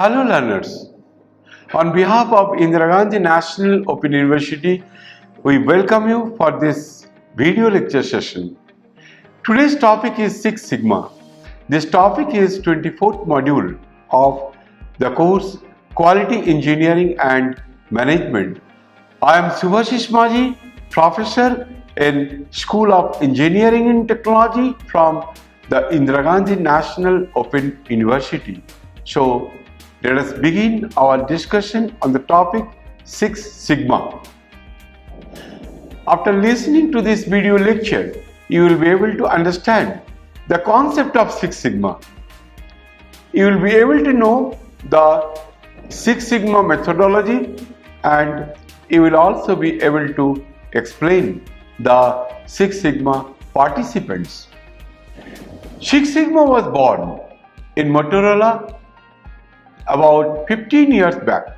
Hello learners, on behalf of Indira Gandhi National Open University, we welcome you for this video lecture session. Today's topic is Six Sigma. This topic is 24th module of the course Quality Engineering and Management. I am Subhashish Maji, professor in School of Engineering and Technology from the Indira Gandhi National Open University. So, let us begin our discussion on the topic Six Sigma. After listening to this video lecture, you will be able to understand the concept of Six Sigma. You will be able to know the Six Sigma methodology, and you will also be able to explain the Six Sigma participants. Six Sigma was born in Motorola about 15 years back.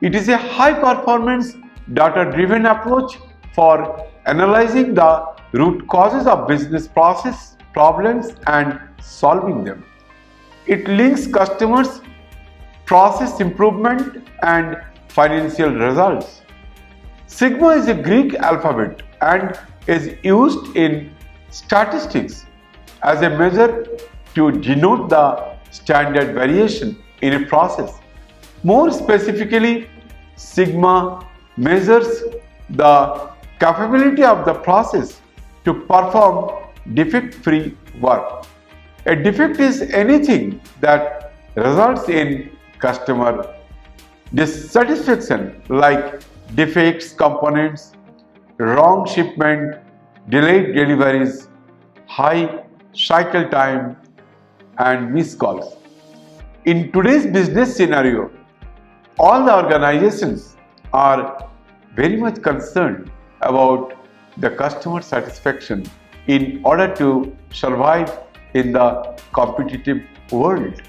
It is a high-performance, data-driven approach for analyzing the root causes of business process problems and solving them. It links customers, process improvement, and financial results. Sigma is a Greek alphabet and is used in statistics as a measure to denote the standard variation in a process. More specifically, Sigma measures the capability of the process to perform defect-free work. A defect is anything that results in customer dissatisfaction, like defects, components, wrong shipment, delayed deliveries, high cycle time, and missed calls. In today's business scenario, all the organizations are very much concerned about the customer satisfaction in order to survive in the competitive world.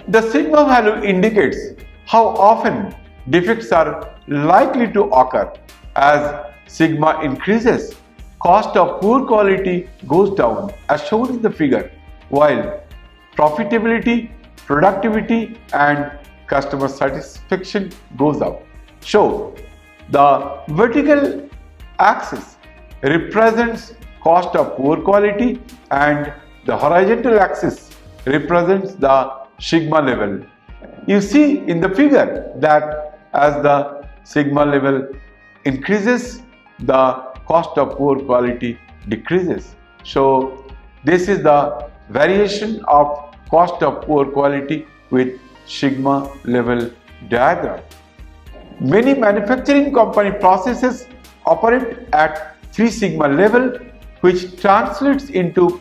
The Sigma value indicates how often defects are likely to occur. As Sigma increases, cost of poor quality goes down as shown in the figure, while profitability, productivity, and customer satisfaction goes up. So, the vertical axis represents cost of poor quality and the horizontal axis represents the Sigma level. You see in the figure that as the Sigma level increases, the cost of poor quality decreases. So, this is the variation of cost of poor quality with Sigma level diagram. Many manufacturing company processes operate at 3 Sigma level, which translates into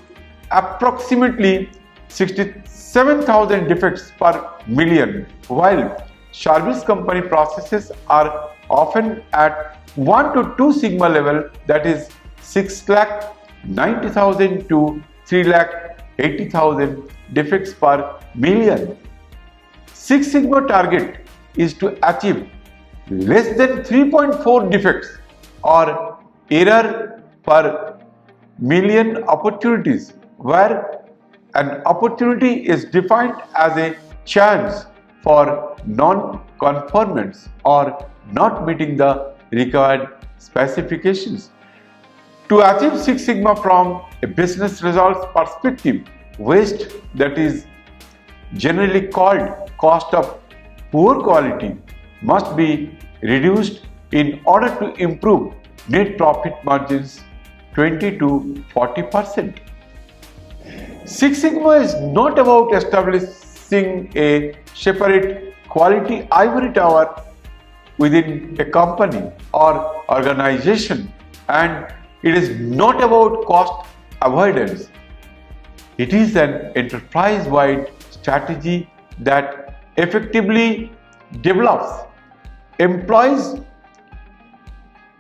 approximately 67,000 defects per million, while service company processes are often at 1 to 2 Sigma level, that is 6,90,000 to 3,80,000 defects per million. Six Sigma target is to achieve less than 3.4 defects or error per million opportunities, where an opportunity is defined as a chance for non-conformance or not meeting the required specifications. To achieve Six Sigma from a business results perspective, waste, that is generally called cost of poor quality, must be reduced in order to improve net profit margins 20 to 40%. Six Sigma is not about establishing a separate quality ivory tower within a company or organization, and it is not about cost avoidance. It is an enterprise-wide strategy that effectively develops employees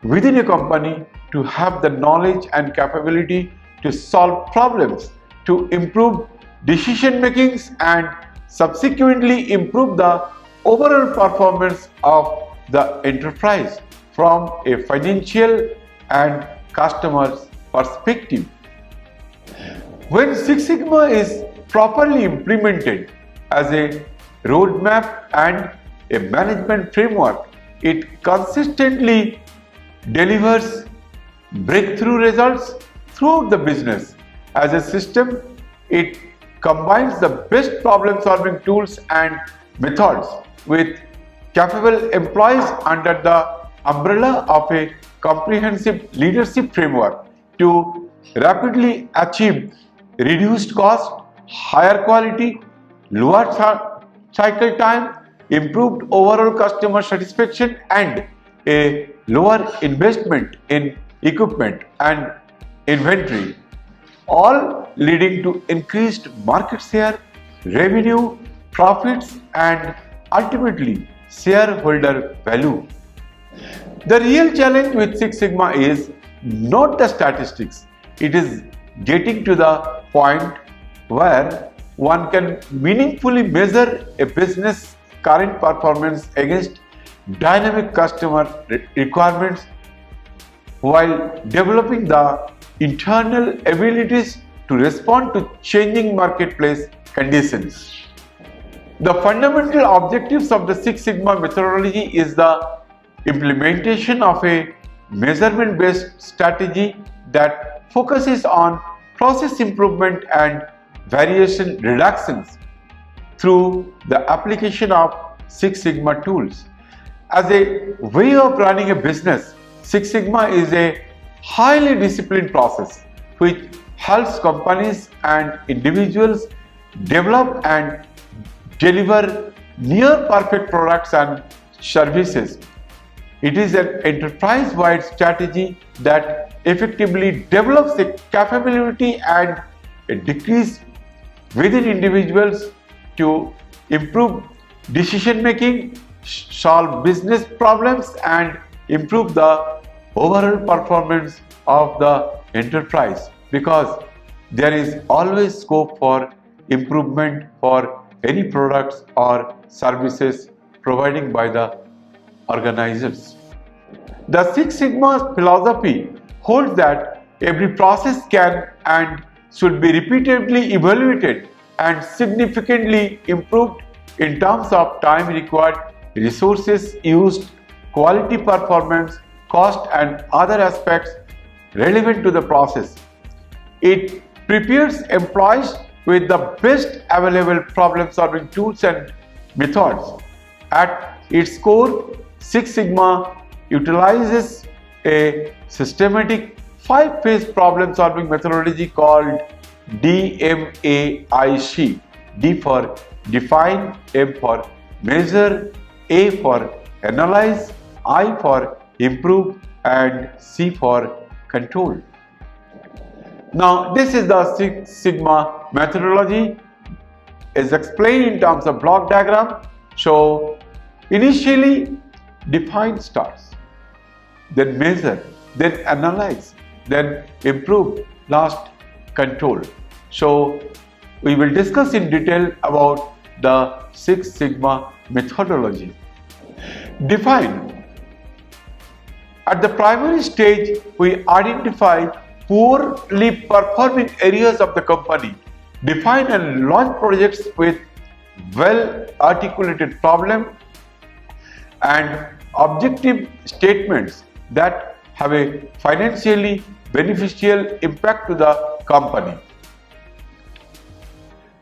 within a company to have the knowledge and capability to solve problems, to improve decision makings, and subsequently improve the overall performance of the enterprise from a financial and customer's perspective. When Six Sigma is properly implemented, as a roadmap and a management framework. It consistently delivers breakthrough results throughout the business. As a system, it combines the best problem-solving tools and methods with capable employees under the umbrella of a comprehensive leadership framework to rapidly achieve reduced cost, higher quality, lower cycle time, improved overall customer satisfaction, and a lower investment in equipment and inventory, all leading to increased market share, revenue, profits, and ultimately shareholder value. The real challenge with Six Sigma is not the statistics. It is getting to the point where one can meaningfully measure a business current performance against dynamic customer requirements while developing the internal abilities to respond to changing marketplace conditions. The fundamental objectives of the Six Sigma methodology is the implementation of a measurement-based strategy that focuses on process improvement and variation reductions through the application of Six Sigma tools. As a way of running a business, Six Sigma is a highly disciplined process which helps companies and individuals develop and deliver near perfect products and services. It is an enterprise-wide strategy that effectively develops a capability and a decrease within individuals to improve decision making, solve business problems, and improve the overall performance of the enterprise, because there is always scope for improvement for any products or services provided by the organizers. The Six Sigma philosophy holds that every process can and should be repeatedly evaluated and significantly improved in terms of time required, resources used, quality performance, cost, and other aspects relevant to the process. It prepares employees with the best available problem-solving tools and methods. At its core, Six Sigma utilizes a systematic 5-phase problem-solving methodology called DMAIC. D for define, M for measure, A for analyze, I for improve, and C for control. Now, this is the Six Sigma methodology is explained in terms of block diagram. So, initially define starts, then measure, then analyze, then improve, last control. So, we will discuss in detail about the Six Sigma methodology. Define. At the primary stage, we identify poorly performing areas of the company, define and launch projects with well-articulated problem and objective statements that have a financially beneficial impact to the company.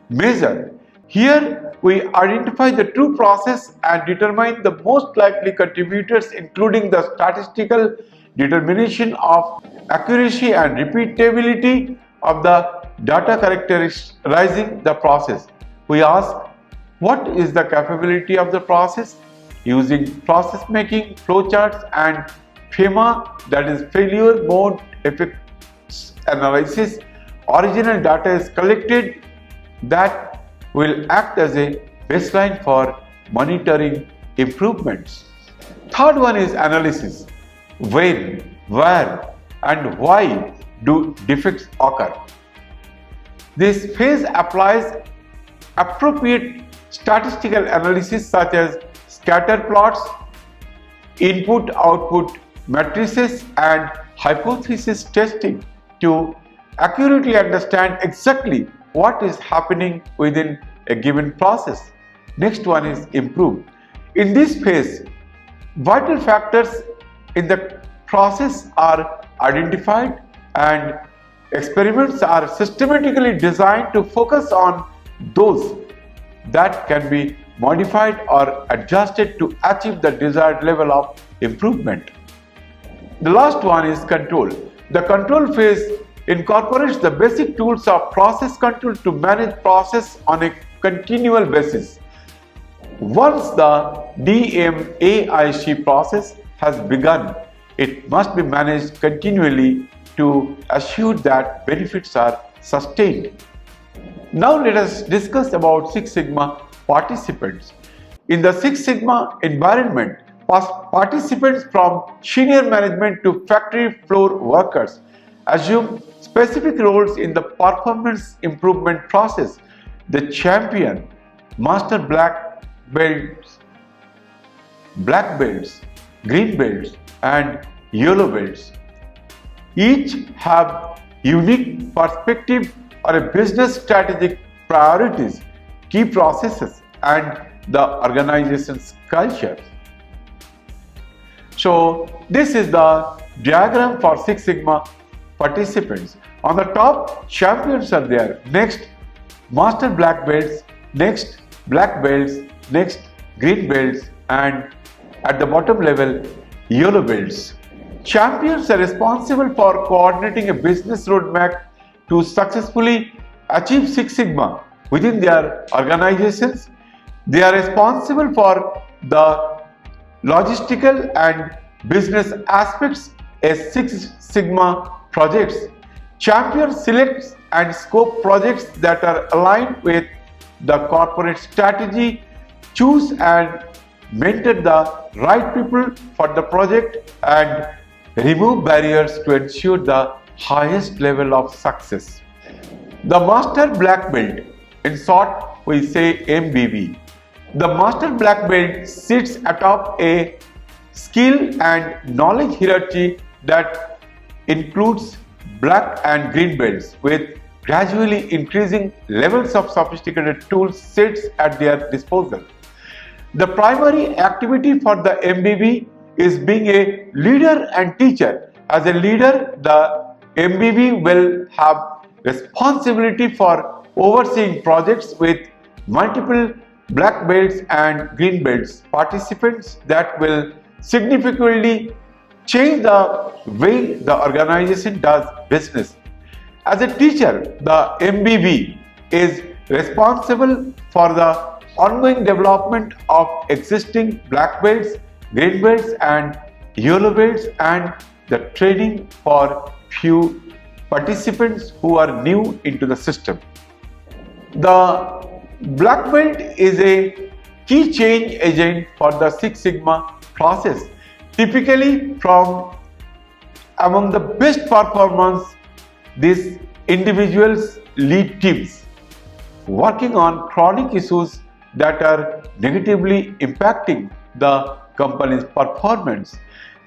Measure. Here we identify the true process and determine the most likely contributors, including the statistical determination of accuracy and repeatability of the data characterizing the process. We ask, what is the capability of the process? Using process making, flowcharts, and FEMA, that is failure mode effects analysis, original data is collected that will act as a baseline for monitoring improvements. Third one is analysis. When, where, and why do defects occur? This phase applies appropriate statistical analysis such as scatter plots, input-output matrices, and hypothesis testing to accurately understand exactly what is happening within a given process. Next one is improve. In this phase, vital factors in the process are identified and experiments are systematically designed to focus on those that can be modified or adjusted to achieve the desired level of improvement. The last one is control. The control phase incorporates the basic tools of process control to manage process on a continual basis. Once the DMAIC process has begun, it must be managed continually to assure that benefits are sustained. Now let us discuss about Six Sigma participants. In the Six Sigma environment, participants from senior management to factory floor workers assume specific roles in the performance improvement process. The champion, master black belts, green belts and yellow belts each have unique perspective on a business strategic priorities, key processes and the organization's culture. So this is the diagram for Six Sigma participants. On the top, champions are there. Next, master black belts. Next, black belts. Next, green belts. And at the bottom level, yellow belts. Champions are responsible for coordinating a business roadmap to successfully achieve Six Sigma within their organizations. They are responsible for the logistical and business aspects as Six Sigma projects. Champions select and scope projects that are aligned with the corporate strategy, choose and mentor the right people for the project and remove barriers to ensure the highest level of success. The Master Black Belt, in short we say MBB. The Master Black Belt sits atop a skill and knowledge hierarchy that includes black and green belts with gradually increasing levels of sophisticated tools sets at their disposal. The primary activity for the MBB is being a leader and teacher. As a leader, the MBB will have responsibility for overseeing projects with multiple black belts and green belts participants that will significantly change the way the organization does business. As a teacher, the MBB is responsible for the ongoing development of existing black belts, green belts and yellow belts and the training for few participants who are new into the system. The black belt is a key change agent for the Six Sigma process. Typically from among the best performance, these individuals lead teams working on chronic issues that are negatively impacting the company's performance.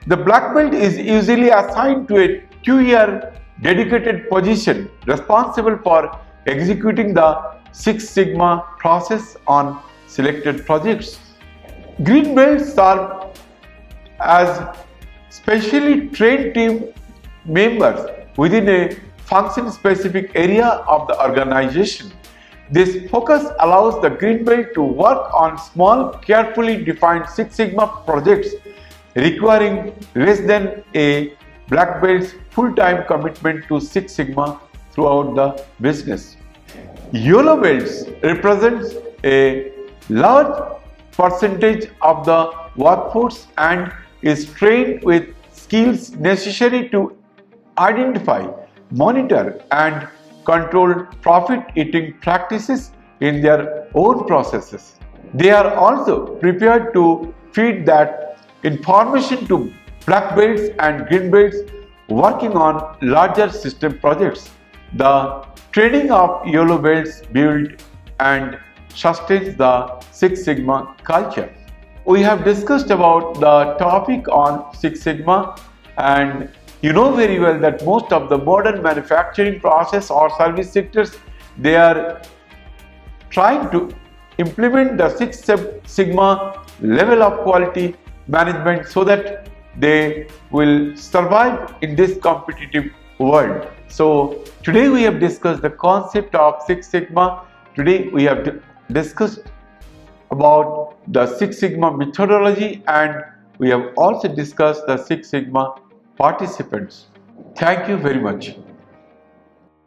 The black belt is usually assigned to a 2-year dedicated position responsible for executing the Six Sigma process on selected projects. Green belts serve as specially trained team members within a function-specific area of the organization. This focus allows the green belt to work on small, carefully defined Six Sigma projects requiring less than a black belt's full-time commitment to Six Sigma throughout the business. Yellow belts represents a large percentage of the workforce and is trained with skills necessary to identify, monitor and control profit-eating practices in their own processes. They are also prepared to feed that information to black belts and green belts working on larger system projects. The training of yellow belts builds and sustains the Six Sigma culture. We have discussed about the topic on Six Sigma, and you know very well that most of the modern manufacturing process or service sectors, they are trying to implement the Six Sigma level of quality management so that they will survive in this competitive world. So today we have discussed the concept of Six Sigma. Today we have discussed about the Six Sigma methodology, and we have also discussed the Six Sigma participants. Thank you very much.